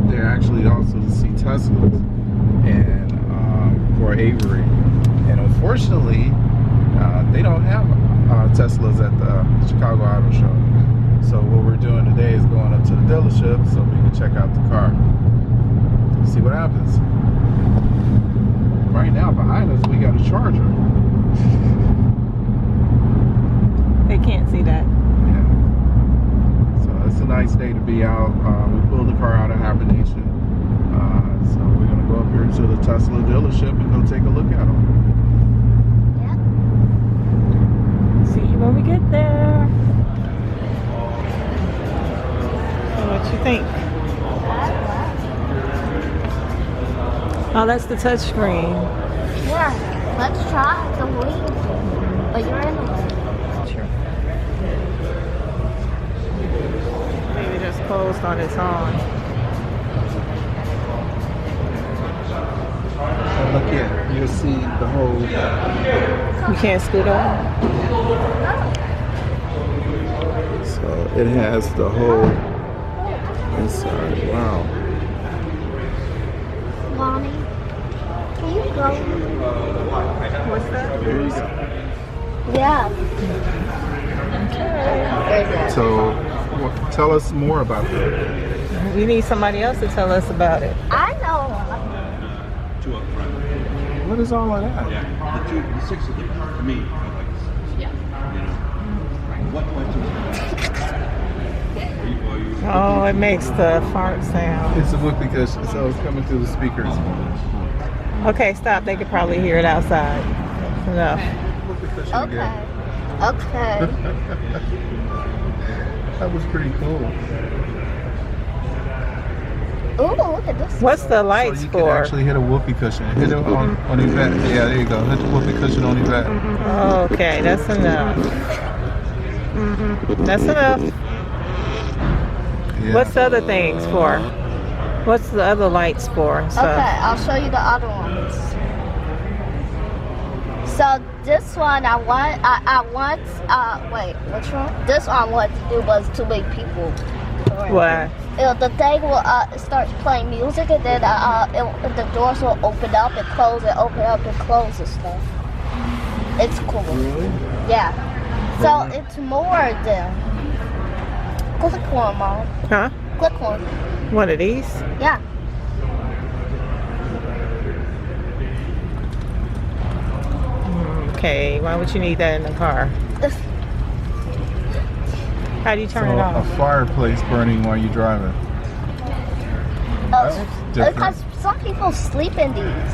there actually also to see Teslas and for Avery. And unfortunately, they don't have Teslas at the Chicago Auto Show. So what we're doing today is going up to the dealership so we can check out the car. See what happens. Right now behind us we got a Charger. They can't see that. Yeah. So it's a nice day to be out. We pulled the car out of hibernation. So we're gonna go up here to the Tesla dealership and go take a look at them. See you when we get there. So what you think? Oh, that's the touch screen. Yeah, let's try the wheel. But you're in the way. Sure. Maybe it just closed on its own. Look at, you'll see the whole. You can't scoot up. So it has the whole inside. Wow. Lonnie, can you go? What's that? There you go. Yeah. So tell us more about that. We need somebody else to tell us about it. I know. Two up front. What is all of that? Yeah, the six of them, to me, are like, Yeah. you know, what questions? Are you Oh, it makes the fart sound. It's a whoopee cushion, so it's coming through the speakers. Okay, stop. They could probably hear it outside. Enough. Whoopee cushion Okay. again. Okay. That was pretty cool. Ooh, look at this. What's the lights So you can for? actually hit a whoopee cushion. Hit it on event. Yeah, there you go. Hit the whoopee cushion on event. Okay, that's enough. That's enough. Yeah. What's the other things for? What's the other lights for? So, Okay, I'll show you the other ones. So this one I want, wait, which one? This one I wanted to do was to make people. what? The thing will start playing music and then the doors will open up and close and open up and close and stuff. It's cool. Really? Yeah. So it's more than. Click one, Mom. Huh? Click one. One of these? Yeah. Okay, why would you need that in the car? How do you turn So it off? a fireplace burning while you're driving. That's different. Because some people sleep in these.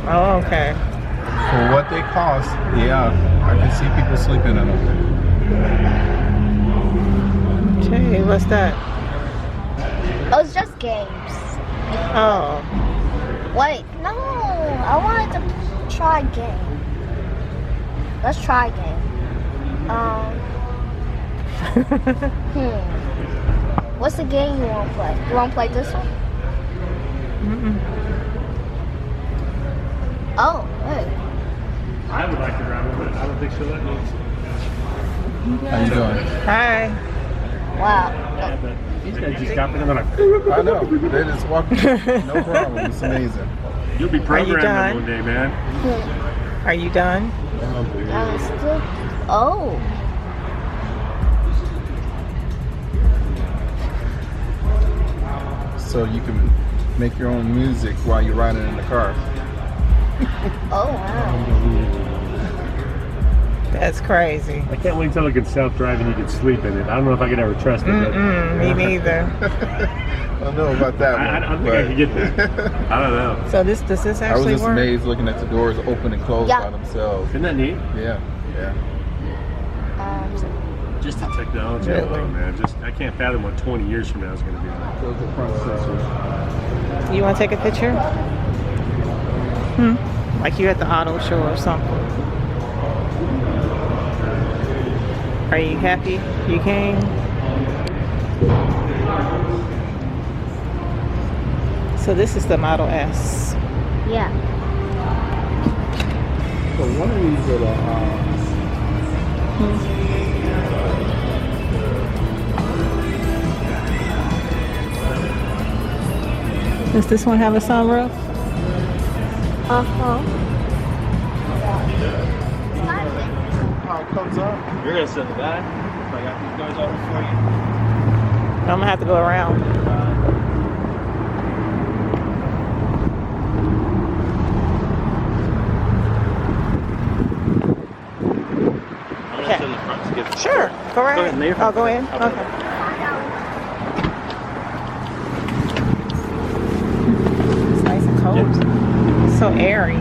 Oh, okay. For what they cost, yeah, I can see people sleeping in them. Okay, what's that? Oh, it's just games. Oh, Wait, no. I wanted to try a game. Let's try a game. What's the game you want to play? You want to play this one? Oh, wait. I would like to drive it, but I don't think she'll let me. How you doing? hi. Wow. Yeah, but these guys just got me and they're like, I know. They just walk. No problem. It's amazing. you'll be done? programming one day, man. Are you done? Still. Oh. So you can make your own music while you're riding in the car. Oh, wow. That's crazy. I can't wait until it can self-drive and you can sleep in it. I don't know if I could ever trust it. But Me neither. I don't know about that one. I don't think I could get there. I don't know. So does this I was actually just work? amazed looking at the doors open and close Yeah. by themselves. Isn't that neat? Yeah, yeah. Just the technology Really? alone, man. Just I can't fathom what 20 years from now is going to be like. Those are front sensors. You want to take a picture? Like you at the auto show or something. Are you happy you came? So this is the Model S. Yeah. So one of these are the Does this one have a sunroof? Uh-huh. How it comes up. You're gonna sit in the back. So I got these guys over for you. I'm gonna have to go around. I'm gonna sit in the front to get Sure, go right ahead, in. no, you're Oh, fine. go in? I'll Okay. It's nice and cold. So airy.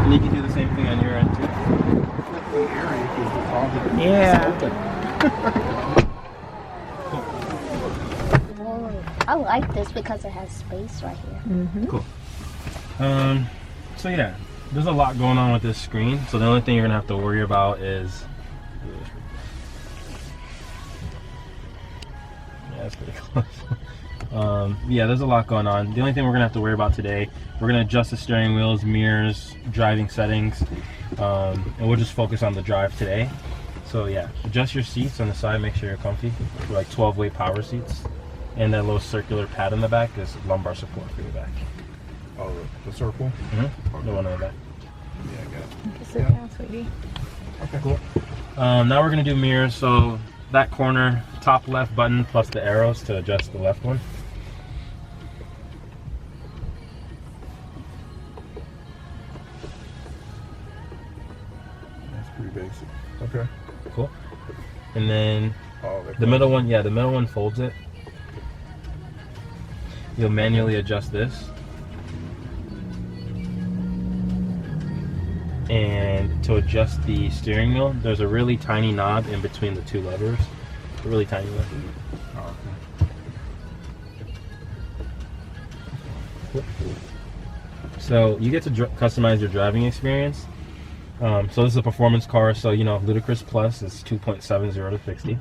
And you can do the same thing on your end too. Yeah. I like this because it has space right here. Cool. So yeah, there's a lot going on with this screen. So the only thing you're gonna have to worry about is, yeah, that's pretty close. Yeah, there's a lot going on. The only thing we're gonna have to worry about today, we're gonna adjust the steering wheels, mirrors, driving settings, and we'll just focus on the drive today. So yeah, adjust your seats on the side, make sure you're comfy. They're like 12-way power seats. And that little circular pad in the back is lumbar support for your back. Oh, the circle? The one on the back. Yeah, I got it. Sit down, sweetie. Okay. Cool. Now we're gonna do mirrors. So that corner, top left button plus the arrows to adjust the left one. That's pretty basic. Okay. Cool. And then Oh, the middle one, yeah, the middle one folds it. You'll manually adjust this. And to adjust the steering wheel, there's a really tiny knob in between the two levers. A really tiny one. Oh, okay. So you get to customize your driving experience. So this is a performance car, so you know Ludicrous Plus is 2.70 to 60.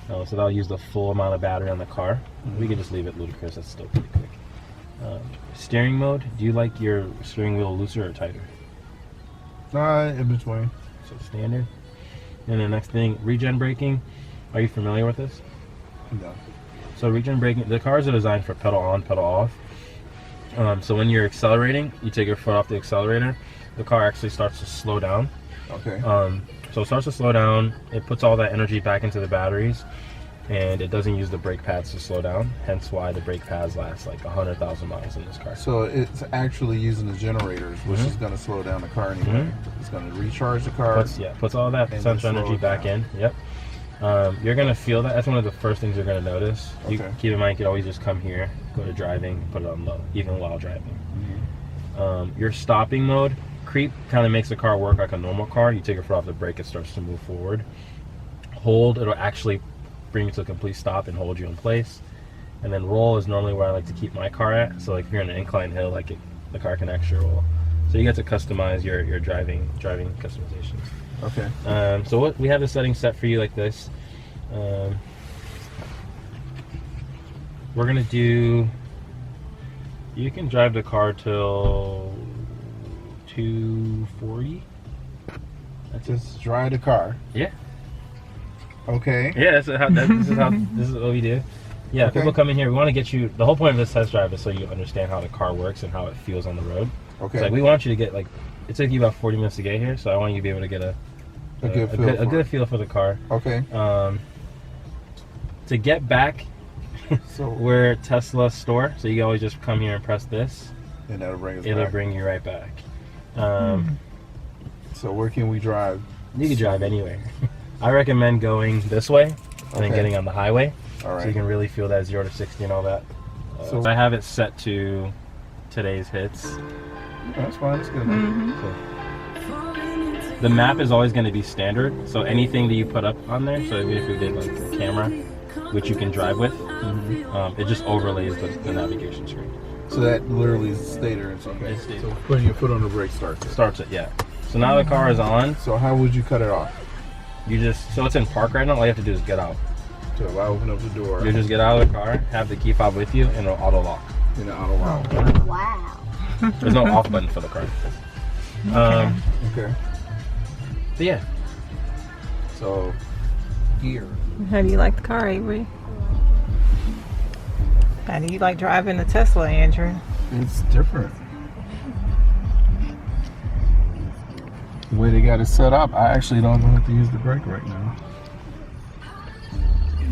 So that'll use the full amount of battery on the car. We can just leave it Ludicrous, that's still pretty quick. Steering mode, do you like your steering wheel looser or tighter? In between. So standard. And the next thing, regen braking. Are you familiar with this? No. So regen braking, the cars are designed for pedal on, pedal off. So when you're accelerating, you take your foot off the accelerator, the car actually starts to slow down. Okay. So it starts to slow down, it puts all that energy back into the batteries, and it doesn't use the brake pads to slow down, hence why the brake pads last like 100,000 miles in this car. So it's actually using the generators, which is going to slow down the car anyway. It's going to recharge the car. Puts all that and potential then slow energy it back down. in. Yep. You're gonna feel that. That's one of the first things you're gonna notice. You Okay. keep in mind, you can always just come here, go to driving, put it on low, even while driving. Your stopping mode, creep kind of makes the car work like a normal car. You take your foot off the brake, it starts to move forward. Hold, it'll actually bring you to a complete stop and hold you in place. And then roll is normally where I like to keep my car at. So like if you're in an incline hill, like the car can actually roll. So you get to customize your driving customizations. Okay. So what we have the settings set for you like this. We're gonna do. You can drive the car till 240. That's Just drive the car. Yeah. Okay. Yeah. This is what we do. Yeah. Okay. People come in here. We want to get you. The whole point of this test drive is so you understand how the car works and how it feels on the road. Okay. It's like we want you to get like. It took you about 40 minutes to get here, so I want you to be able to get a good feel for the car. Okay. To get back, So we're Tesla store, so you can always just come here and press this. and that'll bring us It'll back. bring you right back. So where can we drive? You can drive anywhere. I recommend going this way and then Okay. getting on the highway, All so right. you can really feel that 0 to 60 and all that. So- So I have it set to today's hits. That's fine. That's good. enough. So the map is always going to be standard, so anything that you put up on there, so even if we did like the camera, which you can drive with, it just overlays the navigation screen. So that literally stay there. It's okay. It stays. So putting your foot on the brake starts it. Starts it, yeah. So now the car is on. So how would you cut it off? You just, so it's in park right now, all you have to do is get out. So if I open up the door You just get out of the car, have the key fob with you, and it'll auto lock. in the auto lock. Wow. There's no off button for the car. Okay. But yeah, So gear. How do you like the car, Avery? How do you like driving a Tesla, Andrew? It's different. The way they got it set up, I actually don't have to use the brake right now.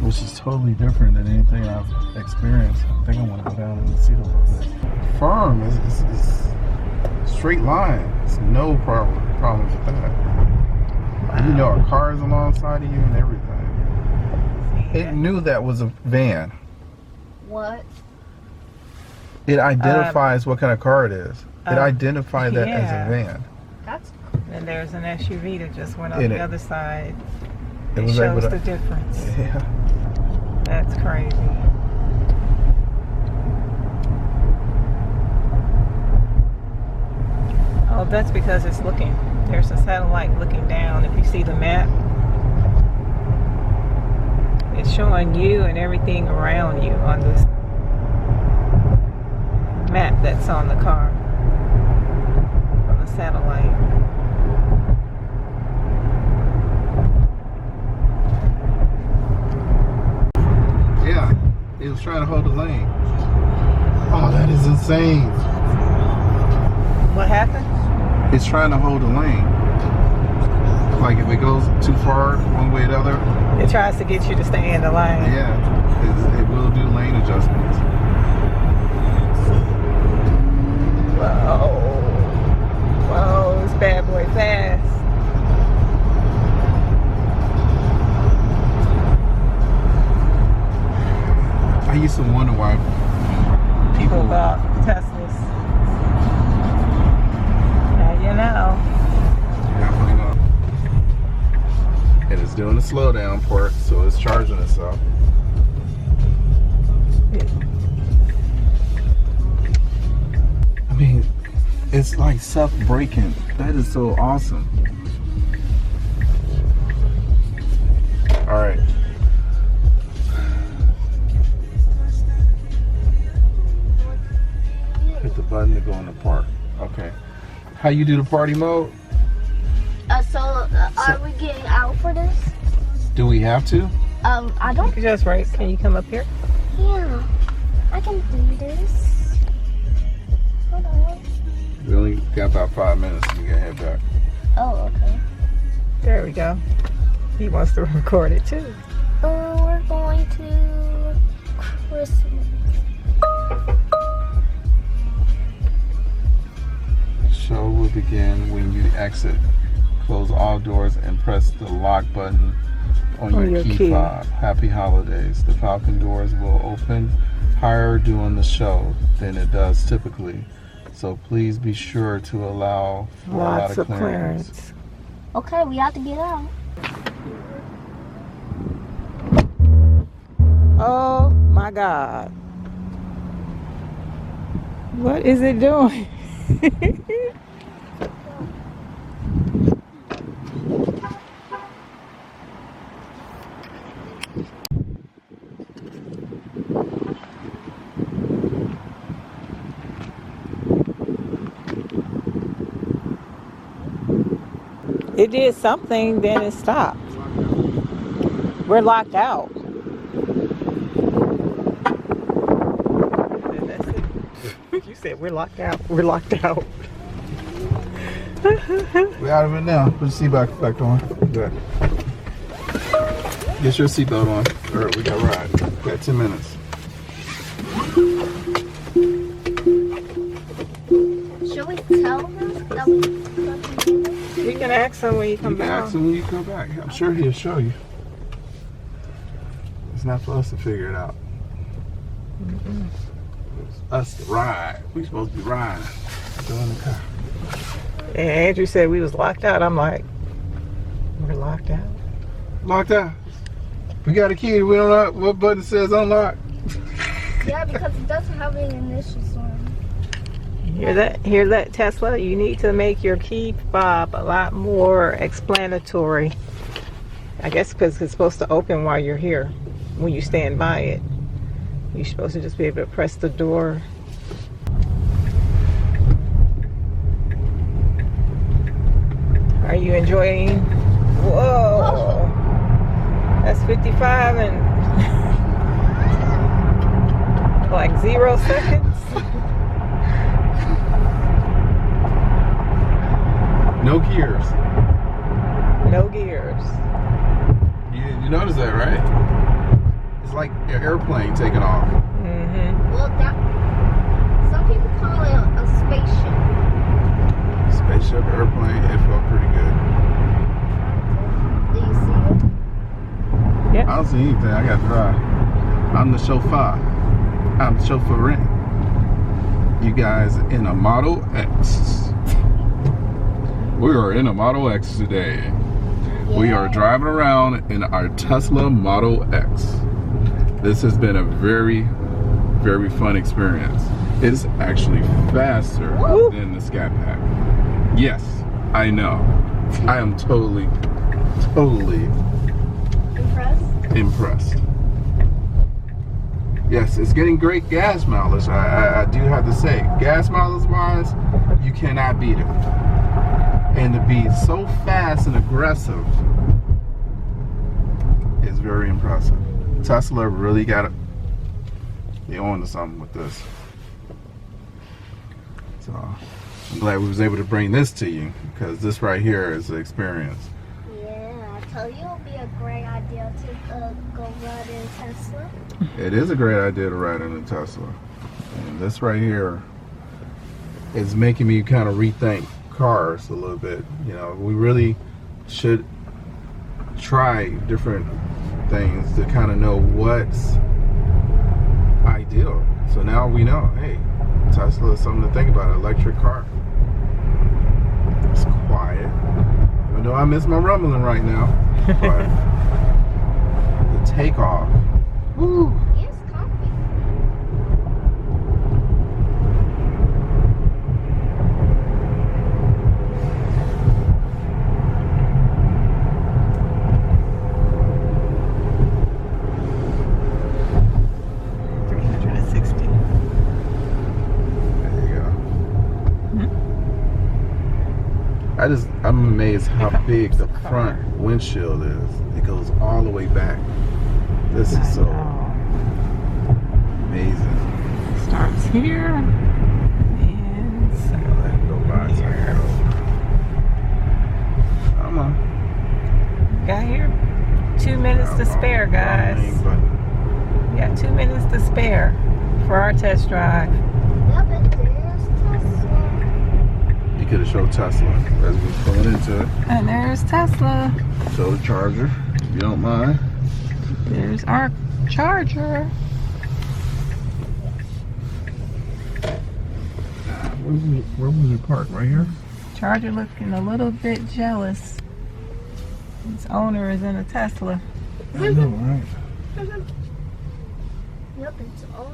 Which is totally different than anything I've experienced. I think I want to go down and see a little bit. Firm, it's straight line. It's no problems with that. And you know, a car is alongside of you and everything. It knew that was a van. What? It identifies what kind of car it is. It identified that as yeah. a van. That's And there's an SUV that just went on And the it- other side. It It was able shows to- the difference. Yeah. That's crazy. Oh, that's because it's looking. There's a satellite looking down. If you see the map, it's showing you and everything around you on this map that's on the car from the satellite. Yeah. It was trying to hold the lane. Oh, that is insane. What happened? It's trying to hold the lane. Like if it goes too far one way or the other, It tries to get you to stay in the line. yeah, it will do lane adjustments. Whoa. Whoa, this bad boy fast. I used to wonder why People people about Teslas. Now you know. happening up. And it's doing the slowdown part, so it's charging itself. I mean, it's like self-braking. That is so awesome. All right. Hit the button to go in the park. Okay. How you do the party mode? are we getting out for this? Do we have to? I You don't. can just right. Can you come up here? Yeah, I can do this. Hold on. We only got about 5 minutes and we gotta head back. Oh, okay. There we go. He wants to record it too. We're going to Christmas. Show will begin when you exit. Close all doors and press the lock button on your key fob. Happy holidays. The Falcon doors will open higher during the show than it does typically. So please be sure to allow for a lot Lots of of clearance. Okay, we have to get out. Oh my God. What is it doing? It did something, then it stopped. We're locked out. That's it. You said we're locked out. We're locked out. We're out of it now. Put your seatbelt back on. Good. Get your seatbelt on. Or we got to ride. We got 10 minutes. Should we tell him that we do this? You can ask him when you come You can back. ask him when you come back. I'm sure he'll show you. It's not for us to figure it out. It's us to ride. We supposed to be riding. Go in the car. And Andrew said we was locked out. I'm like, we're locked out. Locked out. We got a key. We don't know what button says unlock. Yeah, because it doesn't have an initial sign. Hear that, Tesla? You need to make your key fob a lot more explanatory. I guess because it's supposed to open while you're here. When you stand by it, you're supposed to just be able to press the door. Are you enjoying? Whoa! That's 55 and Like 0 seconds. No gears. No gears. You notice that, right? It's like an airplane taking off. Mm-hmm. Well, some people call it a spaceship. Spaceship, airplane, it felt pretty good. Do you see it? I don't see anything. I got to drive. I'm the chauffeur. I'm chauffeuring. You guys in a Model X. We are in a Model X today. We are driving around in our Tesla Model X. This has been a very, very fun experience. It's actually faster than the ScatPack. Yes, I know. I am totally impressed. Yes, it's getting great gas mileage. I do have to say, gas mileage wise, you cannot beat it. And to be so fast and aggressive is very impressive. Tesla really got it. They're on to something with this. So I'm glad we was able to bring this to you, because this right here is the experience. Yeah, I told you it would be a great idea to go ride in Tesla. It is a great idea to ride in a Tesla. And this right here is making me kind of rethink cars a little bit. You know, we really should try different things to kind of know what's ideal. So now we know, hey, Tesla is something to think about, an electric car. It's quiet. Even though I miss my rumbling right now. But the takeoff. Woo! It's comfy. I'm amazed how big the front windshield is. It goes all the way back. This is so amazing. Starts here and so Let it go by. here. Come on. Got here 2 minutes to spare, guys. We got 2 minutes to spare for our test drive. Yep, and there's Tesla. You could have showed Tesla as we was pulling into it. And there's Tesla. Show the charger, if you don't mind. There's our charger. Where was it parked? Right here? Charger looking a little bit jealous. Its owner is in a Tesla. I know, right? Yep, it's all